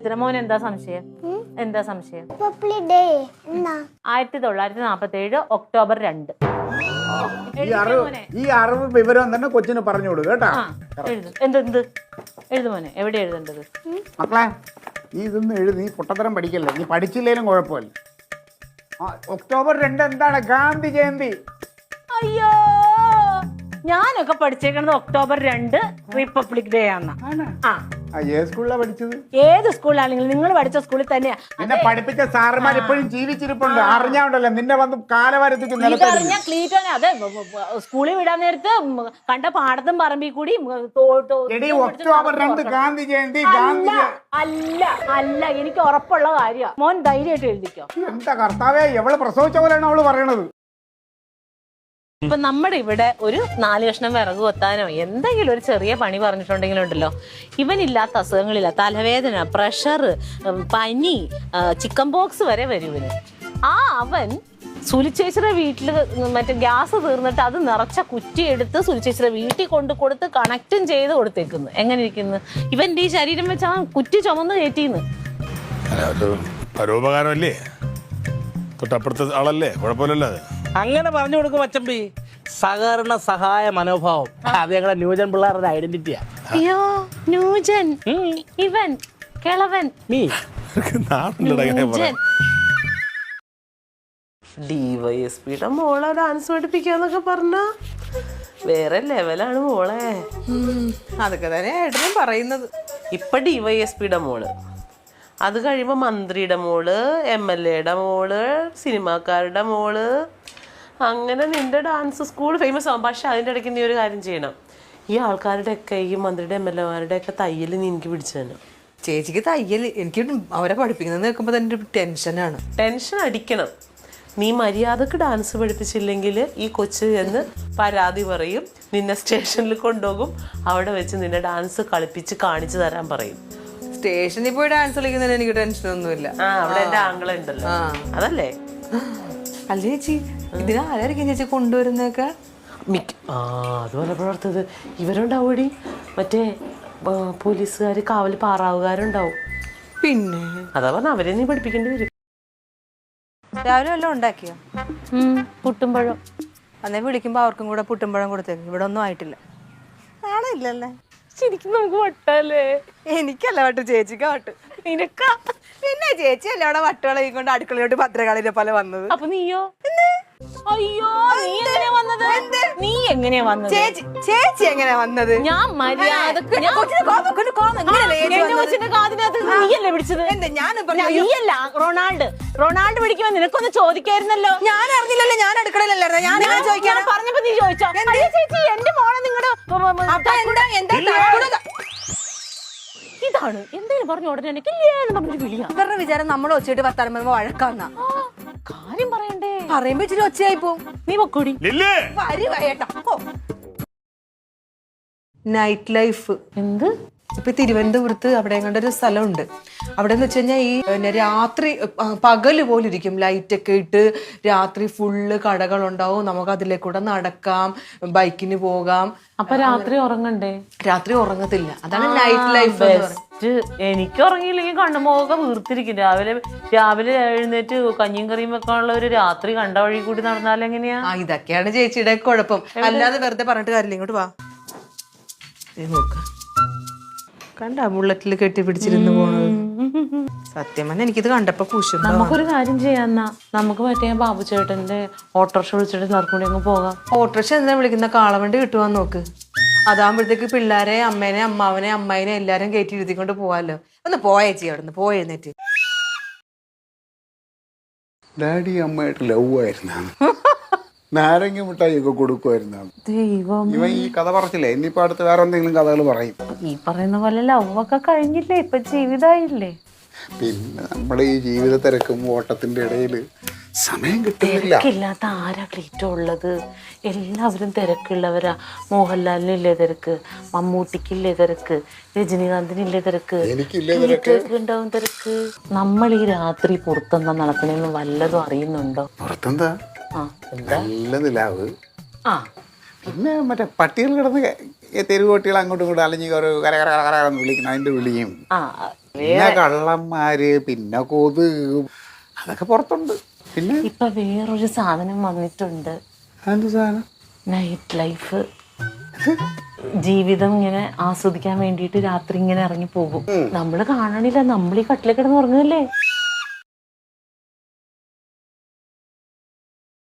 മോൻ എന്താ സംശയം? എന്താ സംശയം? 1947 ഒക്ടോബർ 2. ഈ അറിവ് വിവരം തന്നെ കൊച്ചിന് പറഞ്ഞു കൊടുക്കുക കേട്ടാ. എന്ത് എഴുതുമോനെ? എവിടെ എഴുതേണ്ടത്? മക്കളെ നീ ഇതൊന്നും എഴുതി, നീ പൊട്ടത്തരം പഠിക്കല്ലേ. നീ പഠിച്ചില്ലേലും കുഴപ്പമില്ല. ഒക്ടോബർ 2 എന്താണ്? ഗാന്ധി ജയന്തി. അയ്യോ, ഞാനൊക്കെ പഠിച്ചേക്കണത് ഒക്ടോബർ 2 റിപ്പബ്ലിക് ഡേ ആണ്. ഏത് സ്കൂളിലാ പഠിച്ചത്? ഏത് സ്കൂളിലാണെങ്കിലും നിങ്ങൾ പഠിച്ച സ്കൂളിൽ തന്നെയാ. നിന്നെ പഠിപ്പിച്ച സാറുമാർ ഇപ്പോഴും ജീവിച്ചിരിപ്പുണ്ട്. അറിഞ്ഞാണ്ടല്ലോ നിന്നെ വന്ന് കാലവാരത്തേക്ക് ക്ലീറ്റോനെ അതെ സ്കൂളിൽ വിടാൻ നേരത്ത് കണ്ട പാടത്തും പറമ്പിൽ കൂടി ഒക്ടോബർ 2 ഗാന്ധി ജയന്തി. അല്ല എനിക്ക് ഉറപ്പുള്ള കാര്യ. മോൻ ധൈര്യമായിട്ട് എഴുതിക്കോ. എന്താ കർത്താവേ, എവള് പ്രസവിച്ച പോലെയാണ് അവള് പറയണത്. ഇപ്പൊ നമ്മുടെ ഇവിടെ ഒരു 4 കഷ്ണം വിറക് കൊത്താനോ എന്തെങ്കിലും ഒരു ചെറിയ പണി പറഞ്ഞിട്ടുണ്ടെങ്കിലുണ്ടല്ലോ, ഇവനില്ലാത്ത അസുഖങ്ങളില്ല. തലവേദന, പ്രഷർ, പനി, ചിക്കൻ ബോക്സ് വരെ വരും ഇവന്. അവൻ സുലിച്ചേച്ചിയുടെ വീട്ടിൽ മറ്റേ ഗ്യാസ് തീർന്നിട്ട് അത് നിറച്ച കുറ്റി എടുത്ത് സുലിച്ചേച്ചിയുടെ വീട്ടിൽ കൊടുത്ത് കണക്റ്റും ചെയ്ത് കൊടുത്തേക്കുന്നു. എങ്ങനെ ഇരിക്കുന്നു ഇവന്റെ ഈ ശരീരം വെച്ച് അവൻ കുറ്റി ചുമന്ന് കയറ്റിന്ന്. പരോപകാരമല്ലേ, തൊട്ടപ്പുറത്തെ ആളല്ലേ, കുഴപ്പമില്ലല്ലോ. അങ്ങനെ പറഞ്ഞു കൊടുക്കും അച്ചമ്പി. സഹകരണ സഹായ മനോഭാവം അത് ഞങ്ങളുടെ ന്യൂജൻ പിള്ളേരുടെ ഐഡന്റിറ്റിയാ. അയ്യോ ന്യൂജൻ, ഇവൻ കിളവൻ. ഡിവൈഎസ്പിയുടെ മോളെ ഡാൻസ് പഠിപ്പിക്കാന്നൊക്കെ പറഞ്ഞ വേറെ ലെവലാണ് മോളെ. അതൊക്കെ തന്നെ ഏട്ടനും പറയുന്നത്. ഇപ്പൊ ഡിവൈഎസ്പിയുടെ മോള്, അത് കഴിയുമ്പോൾ മന്ത്രിയുടെ മോള്, MLA-യുടെ മോള്, സിനിമാക്കാരുടെ മോള്, അങ്ങനെ നിന്റെ ഡാൻസ് സ്കൂൾ ഫേമസ് ആവും. പക്ഷെ അതിൻ്റെ ഇടയ്ക്ക് നീ ഒരു കാര്യം ചെയ്യണം. ഈ ആൾക്കാരുടെയൊക്കെ, ഈ മന്ത്രിയുടെ MLA-മാരുടെയൊക്കെ തയ്യൽ നീ എനിക്ക് പിടിച്ചു തന്നെ. ചേച്ചിക്ക് തയ്യൽ, എനിക്ക് അവരെ പഠിപ്പിക്കുന്നത് കേൾക്കുമ്പോൾ തന്നെ ഒരു ടെൻഷനാണ്. ടെൻഷൻ അടിക്കണം. നീ മര്യാദക്ക് ഡാൻസ് പഠിപ്പിച്ചില്ലെങ്കിൽ ഈ കൊച്ച് എന്ന് പരാതി പറയും, നിന്നെ സ്റ്റേഷനിൽ കൊണ്ടുപോകും, അവിടെ വെച്ച് നിന്നെ ഡാൻസ് കളിപ്പിച്ച് കാണിച്ചു തരാൻ പറയും. സ്റ്റേഷനിൽ പോയി ഡാൻസ് കളിക്കുന്നതിന് എനിക്ക് ടെൻഷനൊന്നുമില്ല. അവിടെ എന്റെ ആംഗിള ഉണ്ടല്ലോ, അതല്ലേ? അല്ല ചേച്ചി, ഇതിനാരായിരിക്കും ചേച്ചി കൊണ്ടുവരുന്നൊക്കെ? അതുപോലെ പ്രവർത്തത് ഇവരുണ്ടാവൂടി. മറ്റേ പോലീസുകാർ, കാവൽ പാറാവുകാരുണ്ടാവും. പിന്നെ അതാ പറഞ്ഞ അവരെ നീ പഠിപ്പിക്കേണ്ടി വരും. രാവിലെ വല്ലതും ഉണ്ടാക്കിയോ? പുട്ടുംപഴം. അന്നേ വിളിക്കുമ്പോ അവർക്കും കൂടെ പുട്ടുംപഴം കൊടുത്തേക്ക്. ഇവിടെ ഒന്നും ആയിട്ടില്ല. നാളെ ഇല്ലല്ലേ? ശരിക്കും നമുക്ക് വട്ടല്ലേ? എനിക്കല്ല വട്ട്, ചേച്ചിക്കാ വട്ട്. നിനക്കാ? പിന്നെ ചേച്ചി അല്ലേ അവിടെ വട്ടുകളെ കൊണ്ട് അടുക്കളയോട്ട് ഭദ്രകാളിനെ പോലെ വന്നത്. അപ്പൊ നീയോ? അയ്യോ, നീ എങ്ങനെയാ വന്നത്? ചേച്ചി എങ്ങനെയാ വന്നത്? ഞാൻ മര്യാദക്ക് കാതിനകത്ത് നീയല്ലേ പിടിച്ചത്? നീയല്ല, റൊണാൾഡ് പിടിക്കുമ്പോ നിനക്കൊന്ന് ചോദിക്കായിരുന്നല്ലോ. ഞാൻ അറിഞ്ഞില്ലല്ലോ, ഞാൻ അടുക്കളയിലല്ലായിരുന്നു. ഞാൻ ചോദിക്കാൻ പറഞ്ഞപ്പോ നീ ചോദിച്ചോ? ചേച്ചി എന്റെ മോളെ നിങ്ങളുടെ ഇതാണ് എന്തെങ്കിലും പറഞ്ഞു ഉടനെ എനിക്കില്ലേന്ന് പറഞ്ഞൊരു വിളിയാ. ഇവരുടെ വിചാരം നമ്മൾ ഒച്ചയിട്ട് വർത്താനം പറയുമ്പോ വഴക്കാന്ന. കാര്യം പറയണ്ടേ? പറയുമ്പോ ഇച്ചിരി ഒച്ചയായി പോവും. നീ പൊക്കോടി. നൈറ്റ് ലൈഫ് എന്ത്? ഇപ്പൊ തിരുവനന്തപുരത്ത് അവിടെ കണ്ടൊരു സ്ഥലമുണ്ട്. അവിടെ എന്ന് വെച്ച് കഴിഞ്ഞാൽ ഈ രാത്രി പകല് പോലെ ഇരിക്കും, ലൈറ്റൊക്കെ ഇട്ട് രാത്രി ഫുള്ള് കടകളുണ്ടാവും. നമുക്ക് അതിലേക്കൂടെ നടക്കാം, ബൈക്കിന് പോകാം. അപ്പൊ രാത്രി ഉറങ്ങണ്ടേ? രാത്രി ഉറങ്ങത്തില്ല, അതാണ് നൈറ്റ് ലൈഫ്. എനിക്ക് ഉറങ്ങിയില്ലെങ്കിൽ കണ്ണുമൊക്കെ വീർത്തിരിക്കും. രാവിലെ എഴുന്നേറ്റ് കഞ്ഞിയും കറിയും വെക്കാനുള്ള ഒരു രാത്രി കണ്ട വഴി കൂടി നടന്നാൽ എങ്ങനെയാ? ഇതൊക്കെയാണ് ചേച്ചിയുടെ കുഴപ്പം. അല്ലാതെ വെറുതെ പറഞ്ഞിട്ട് കാര്യമില്ല. ഇങ്ങോട്ട് വാ, നോക്ക കണ്ട ബുള്ളറ്റിൽ കെട്ടിപ്പിടിച്ചിരുന്ന് പോണത്. സത്യം പറഞ്ഞാൽ എനിക്കിത് കണ്ടപ്പോ കുശും. നമുക്കൊരു കാര്യം ചെയ്യാന്നാ, നമുക്ക് മറ്റേ ബാബു ചേട്ടന്റെ ഓട്ടോറിക്ഷ വിളിച്ചിട്ട് നടക്കൂടെ അങ്ങ് പോകാം. ഓട്ടോറിക്ഷ എന്തിനാ വിളിക്കുന്ന? കാളവണ്ടി കിട്ടുവാന്ന് നോക്ക്. അതാകുമ്പോഴത്തേക്ക് പിള്ളേരെ, അമ്മേനെ, അമ്മാവനെ, അമ്മായിനെ എല്ലാരും കയറ്റി ഇരുത്തിക്കൊണ്ട് പോവാല്ലോ. ഒന്ന് പോയേച്ചി, അവിടെ നിന്ന് പോയെഴുന്നേറ്റ്. ഡാഡി അമ്മയായിട്ട് ലവ് ആയിരുന്നു. നാരങ്ങ മിഠായിയൊക്കെ കൊടുക്കുമായിരുന്നു. ഇവൻ ഈ കഥ പറച്ചില്ലേ, ഇനിയിപ്പോ അടുത്ത് വേറെ എന്തെങ്കിലും കഥകൾ പറയും. ഈ പറയുന്ന പോലെ ലവൊക്കെ കഴിഞ്ഞില്ലേ, ഇപ്പൊ ജീവിതമായില്ലേ. പിന്നെ നമ്മുടെ ഈ ജീവിത തിരക്കും ഓട്ടത്തിന്റെ ഇടയില് സമയം കിട്ടുന്നില്ല. തിരക്കില്ലാത്ത ആരാ ക്ലീറ്റോ ഉള്ളത്? എല്ലാവരും തിരക്കുള്ളവരാ. മോഹൻലാലിനില്ലേ തിരക്ക്, മമ്മൂട്ടിക്കില്ലേ തിരക്ക്, രജനീകാന്തിനില്ലേ തിരക്ക്, ഉണ്ടാവും തിരക്ക്. നമ്മൾ ഈ രാത്രി പുറത്തെന്താ നടക്കണേന്ന് വല്ലതും അറിയുന്നുണ്ടോ? പുറത്തെന്താ നല്ല നിലാവ്, പിന്നെ മറ്റേ പട്ടികൾ കിടന്ന് തെരുവ് പട്ടികൾ അങ്ങോട്ടും ഇങ്ങോട്ടും അലഞ്ഞ് ഒരു കര കര കര കര എന്ന് വിളിക്കണം, അതിൻ്റെ വിളിയും. ആ പിന്നെ കള്ളന്മാര്, പിന്നെ കൊതുക്, അതൊക്കെ പുറത്തുണ്ട്. പിന്നെ ഇപ്പൊ വേറൊരു സാധനം വന്നിട്ടുണ്ട്, എന്ത് സാധനം? Night life. ജീവിതം ഇങ്ങനെ ആസ്വദിക്കാൻ വേണ്ടിയിട്ട് രാത്രി ഇങ്ങനെ ഇറങ്ങി പോകും. നമ്മള് കാണണില്ല, നമ്മൾ ഈ കട്ടിലേക്ക് കിടന്ന് ഉറങ്ങുകയല്ലേ.